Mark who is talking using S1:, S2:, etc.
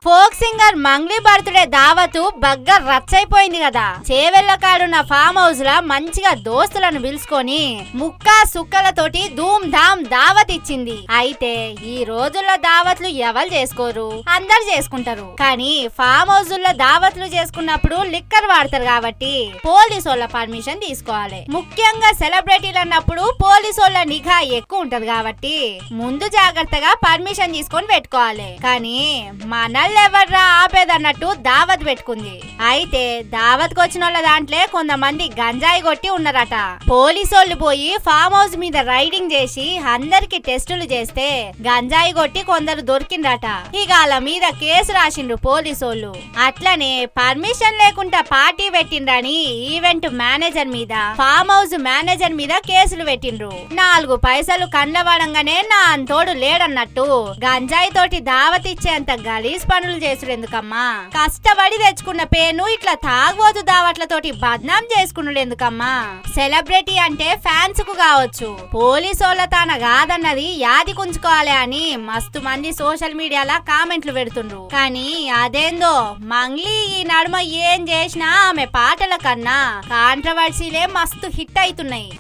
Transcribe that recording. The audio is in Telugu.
S1: Folk singer Mangli birthday దావతు Bagga రచ్చైపోయింది కదా. చేవెళ్ల కాడున్న ఫామ్ హౌస్ లా మంచిగా దోస్తులను పిలుచుకొని ముక్కా సుక్కలతోటి ధూమ్ ధామ్ దావత్ ఇచ్చింది. అయితే ఈ రోజుల్లో దావత్లు ఎవరు చేసుకోరు, అందరు చేసుకుంటారు. కానీ ఫామ్ హౌస్ లో దావత్లు చేసుకున్నప్పుడు లిక్కర్ వాడతారు కాబట్టి పోలీసోళ్ళ పర్మిషన్ తీసుకోవాలి. ముఖ్యంగా సెలబ్రిటీలు అన్నప్పుడు పోలీసోళ్ళ నిఘా ఎక్కువ ఉంటది కాబట్టి ముందు జాగ్రత్తగా పర్మిషన్ తీసుకొని పెట్టుకోవాలి. కానీ మనల్ని ఆపేదన్నట్టు దావత్ పెట్టుకుంది. అయితే దావత్ వచ్చిన వాళ్ళ దాంట్లో కొంతమంది గంజాయి కొట్టి ఉన్నారట. పోలీసోళ్లు పోయి ఫామ్ హౌస్ మీద రైడింగ్ చేసి అందరికి టెస్టులు చేస్తే గంజాయి కొట్టి కొందరు దొరికిందట. ఇక వాళ్ళ మీద కేసు రాసిండ్రు పోలీసోళ్లు. అట్లనే పర్మిషన్ లేకుండా పార్టీ పెట్టిండ్రని ఈవెంట్ మేనేజర్ మీద, ఫామ్ హౌస్ మేనేజర్ మీద కేసులు పెట్టిండ్రు. 4 పైసలు కండ్ల పడంగానే నా అంతోడు లేడన్నట్టు గంజాయి తోటి దావత్ ఇచ్చేంత గలీజ్ పనులు చేసుడు ఎందుకమ్మా? కష్టపడి తెచ్చుకున్న పేను ఇట్లా తాగబోతు దావట్లతోటి బద్నాం చేసుకున్నాడు ఎందుకమ్మా? సెలబ్రిటీ అంటే ఫ్యాన్స్ కు కావచ్చు, పోలీసోళ్ళ తాన కాదన్నది యాది కుంచుకోవాలి అని మస్తు మంది సోషల్ మీడియాలో కామెంట్లు పెడుతుండ్రు. కానీ అదేందో మంగ్లీ ఈ నడుమ ఏం చేసినా ఆమె పాటల కన్నా కాంట్రవర్సీలే మస్తు హిట్ అవుతున్నాయి.